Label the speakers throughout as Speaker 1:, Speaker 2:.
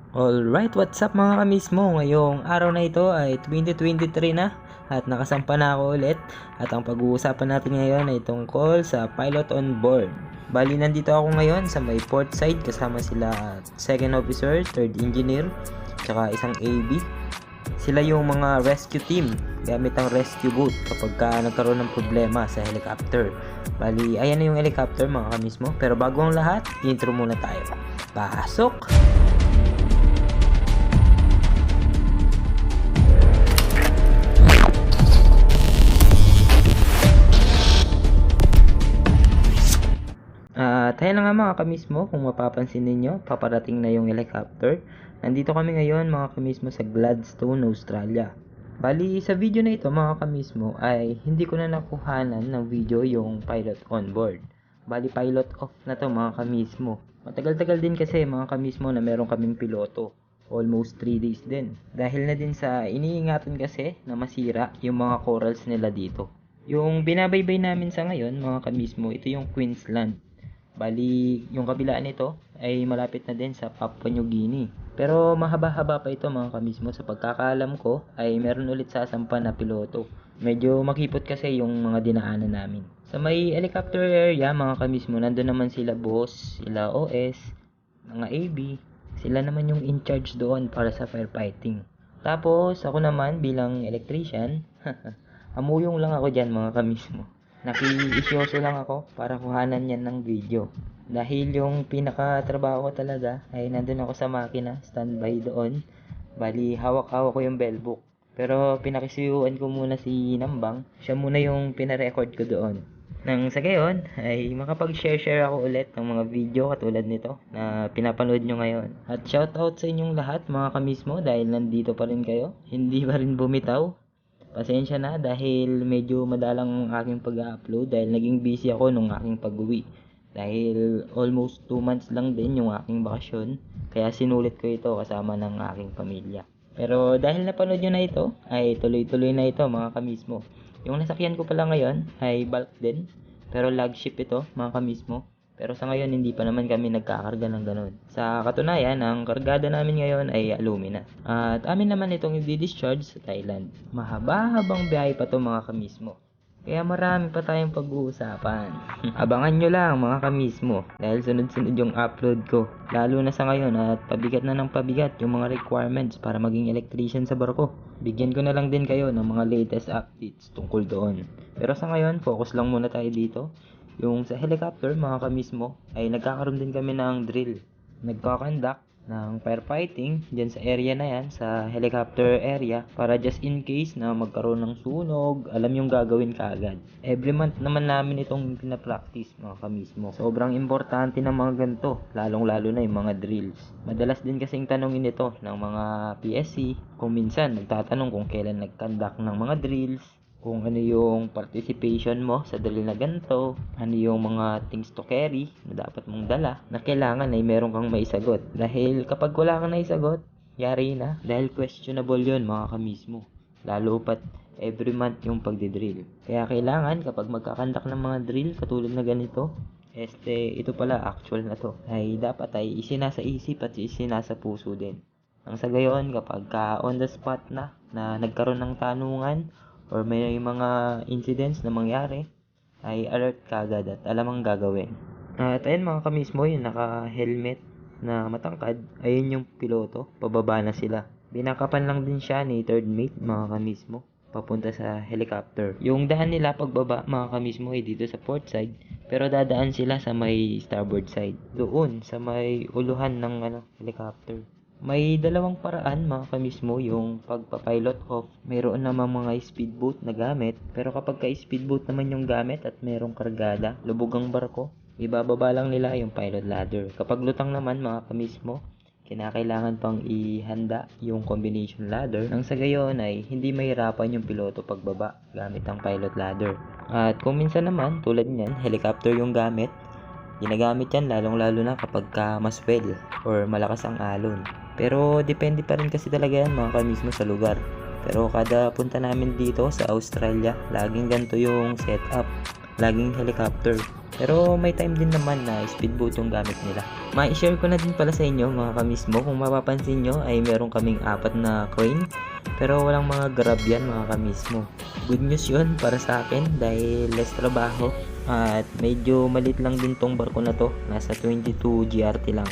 Speaker 1: Alright, what's up mga kamismo? Ngayong araw na ito ay 2023 na at nakasampa na ako ulit. At ang pag-uusapan natin ngayon ay tungkol sa pilot on board. Bali, nandito ako ngayon sa may port side kasama sila second officer, third engineer, tsaka isang AB. Sila yung mga rescue team gamit ang rescue boat kapag nagkaroon ng problema sa helicopter. Bali, ayan na yung helicopter mga kamismo. Pero bago ang lahat, intro muna tayo. Pasok! Tayo na nga mga kamismo, kung mapapansin ninyo, paparating na yung helicopter. Nandito kami ngayon mga kamismo sa Gladstone, Australia. Bali, sa video na ito mga kamismo ay hindi ko na nakuhanan ng video yung pilot on board. Bali, pilot off na to mga kamismo. Matagal-tagal din kasi mga kamismo na meron kaming piloto. Almost 3 days din. Dahil na din sa iniingatan kasi na masira yung mga corals nila dito. Yung binabaybay namin sa ngayon mga kamismo, ito yung Queensland. Bali, yung kabilaan nito ay malapit na din sa Papua New Guinea. Pero mahaba-haba pa ito mga kamismo. Sa pagkakaalam ko ay meron ulit sasampa na piloto. Medyo makipot kasi yung mga dinaanan namin. Sa may helicopter area mga kamismo, nandun naman sila boss, sila OS, mga AB. Sila naman yung in charge doon para sa firefighting. Tapos ako naman bilang electrician, amuyong lang ako dyan mga kamismo. Naki-isyoso lang ako para kuhanan yan ng video. Dahil yung pinaka-trabaho ko talaga ay nandun ako sa makina, standby doon. Bali, hawak-hawak ko yung bellbook. Pero pinakisuyuan ko muna si Nambang, siya muna yung pinarecord ko doon. Nang sa gayon ay makapag-share ako ulit ng mga video katulad nito na pinapanood nyo ngayon. At shoutout sa inyong lahat mga kamismo dahil nandito pa rin kayo, hindi pa rin bumitaw. Pasensya na dahil medyo madalang ang aking pag-upload dahil naging busy ako nung aking pag-uwi. Dahil almost 2 months lang din yung aking bakasyon, kaya sinulit ko ito kasama ng aking pamilya. Pero dahil napanood nyo na ito, ay tuloy-tuloy na ito mga kamismo. Yung nasakyan ko pala ngayon ay bulk din, pero lagship ito mga kamismo. Pero sa ngayon hindi pa naman kami nagkakarga ng ganun. Sa katunayan, ang kargada namin ngayon ay alumina. At amin naman itong i-discharge sa Thailand. Mahaba-habang biyahe pa to mga kamismo. Kaya marami pa tayong pag-uusapan. Abangan nyo lang mga kamismo dahil sunod-sunod yung upload ko. Lalo na sa ngayon at pabigat na ng pabigat yung mga requirements para maging electrician sa barko. Bigyan ko na lang din kayo ng mga latest updates tungkol doon. Pero sa ngayon, focus lang muna tayo dito. Yung sa helicopter mga kamismo ay nagkakaroon din kami ng drill. Nagkakandak ng firefighting dyan sa area na yan, sa helicopter area, para just in case na magkaroon ng sunog, alam yung gagawin kaagad. Every month naman namin itong pinapractice mga kamismo. Sobrang importante ng mga ganito, lalong lalo na yung mga drills. Madalas din kasing tanongin ito ng mga PSC, kung minsan nagtatanong kung kailan nagkandak ng mga drills, kung ano yung participation mo sa drill na ganito, ano yung mga things to carry na dapat mong dala, na kailangan ay meron kang maisagot. Dahil kapag wala kang naisagot, yari na. Dahil questionable yun mga kamismo. Lalo pat every month yung pagdidrill. Kaya kailangan kapag magkakandak ng mga drill katulad na ganito, ito pala actual na to, ay dapat ay isinasa isip at isinasa puso din. Ang sa gayon kapag on the spot na nagkaroon ng tanungan, or may mga incidents na mangyari, ay alert ka agad at alam ang gagawin. At ayun mga kamismo, yung naka-helmet na matangkad, ayun yung piloto, pababa na sila. Binakapan lang din siya ni third mate mga kamismo, papunta sa helicopter. Yung daan nila pagbaba mga kamismo ay dito sa port side, pero dadaan sila sa may starboard side. Doon, sa may uluhan ng helicopter. May dalawang paraan mga kamismo yung pagpapilot off. Mayroon naman mga speedboat na gamit, pero kapag ka-speedboat naman yung gamit at mayroong kargada, lubog ang barko, ibababa lang nila yung pilot ladder. Kapag lutang naman mga kamismo, kinakailangan pang ihanda yung combination ladder nang sa gayon ay hindi mahirapan yung piloto pagbaba gamit ang pilot ladder. At kung minsan naman, tulad niyan, helicopter yung gamit, ginagamit yan lalong-lalo na kapag maswell or malakas ang alon. Pero depende pa rin kasi talaga yan mga kamismo sa lugar. Pero kada punta namin dito sa Australia, laging ganito yung setup. laging helicopter. Pero may time din naman na speedboat yung gamit nila. Ma-share ko na din pala sa inyo mga kamismo, kung mapapansin nyo ay meron kaming 4 na crane, pero walang mga grab yan mga kamismo. Good news yun para sa akin dahil less trabaho at medyo malit lang din tong barko na to, nasa 22 GRT lang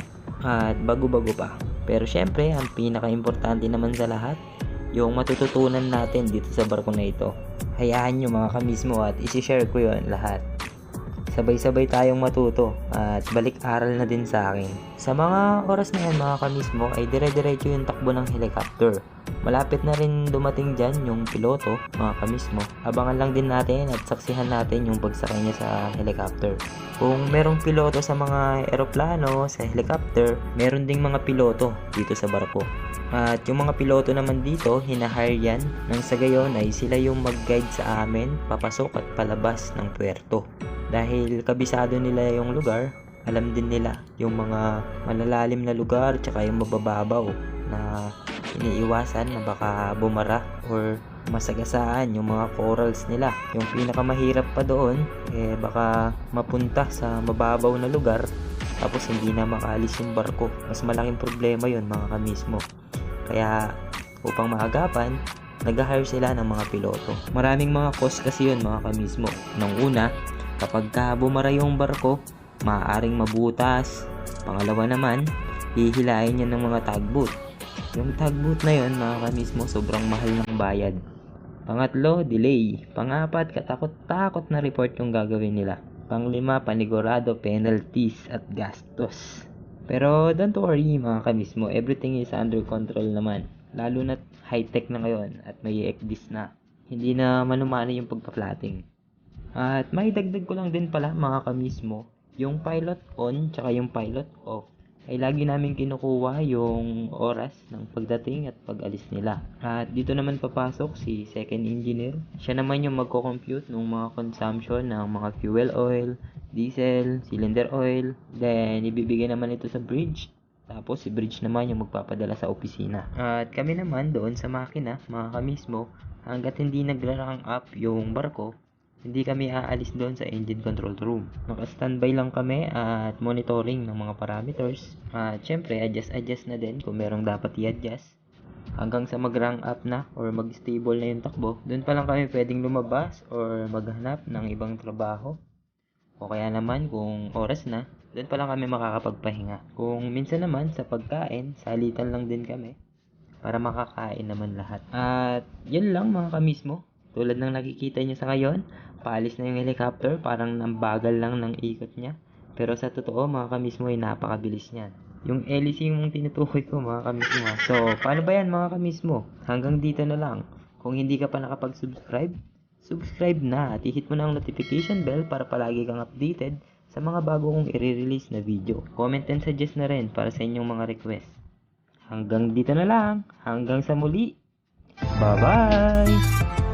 Speaker 1: at bago-bago pa. Pero syempre ang pinaka-importante naman sa lahat, yung matututunan natin dito sa barko na ito. Hayaan nyo mga kamismo at isi-share ko yon lahat. Sabay-sabay tayong matuto at balik-aral na din sa akin. Sa mga oras na yan mga kamismo ay dire-diretso yung takbo ng helicopter. Malapit na rin dumating dyan yung piloto mga kamismo. Abangan lang din natin at saksihan natin yung pagsakay niya sa helicopter. Kung merong piloto sa mga eroplano, sa helicopter, meron ding mga piloto dito sa barko. At yung mga piloto naman dito, hinahire yan nang sa gayon ay sila yung mag-guide sa amin papasok at palabas ng puerto. Dahil kabisado nila yung lugar, alam din nila yung mga malalalim na lugar tsaka yung mabababaw na iniiwasan na baka bumara or masagasaan yung mga corals nila. Yung pinakamahirap pa doon, baka mapunta sa mababaw na lugar tapos hindi na makaalis yung barko. Mas malaking problema yun mga kamismo. Kaya upang maagapan, nag-hire sila ng mga piloto. Maraming mga cost kasi yun mga kamismo. Nung una, kapag bumara yung barko, maaaring mabutas. Pangalawa naman, hihilain yan ng mga tugboat. Yung tugboat na yun mga kamismo, sobrang mahal ng bayad. Pangatlo, delay. Pangapat, katakot-takot na report yung gagawin nila. Panglima, panigurado, penalties at gastos. Pero don't worry mga kamismo, everything is under control naman. Lalo na high-tech na ngayon at may ECDIS na. Hindi na manumano yung pagpa-flatting. At may dagdag ko lang din pala mga kamismo, yung pilot on tsaka yung pilot off ay lagi namin kinukuha yung oras ng pagdating at pag-alis nila. At dito naman papasok si second engineer. Siya naman yung magko-compute ng mga consumption ng mga fuel oil, diesel, cylinder oil. Then ibibigay naman ito sa bridge. Tapos si bridge naman yung magpapadala sa opisina. At kami naman doon sa makina, mga kamismo, hanggat hindi nagra-rank up yung barko, hindi kami aalis doon sa engine control room. Naka-standby lang kami at monitoring ng mga parameters. At syempre, adjust na din kung merong dapat i-adjust. Hanggang sa mag-rank up na or mag-stable na yung takbo, doon pa lang kami pwedeng lumabas or maghanap ng ibang trabaho. O kaya naman kung oras na, doon pa lang kami makakapagpahinga. Kung minsan naman sa pagkain, salitan lang din kami para makakain naman lahat. At yun lang mga kamismo. Tulad ng nakikita nyo sa ngayon, paalis na yung helicopter, parang nambagal lang ng ikot niya. Pero sa totoo mga kamismo ay napakabilis niyan. Yung LEC yung tinutukoy ko mga kamismo. So, paano ba yan mga kamismo? Hanggang dito na lang. Kung hindi ka pa nakapag-subscribe, subscribe na at i-hit mo na ang notification bell para palagi kang updated sa mga bago kong i-release na video. Comment and suggest na rin para sa inyong mga request. Hanggang dito na lang. Hanggang sa muli. Bye-bye!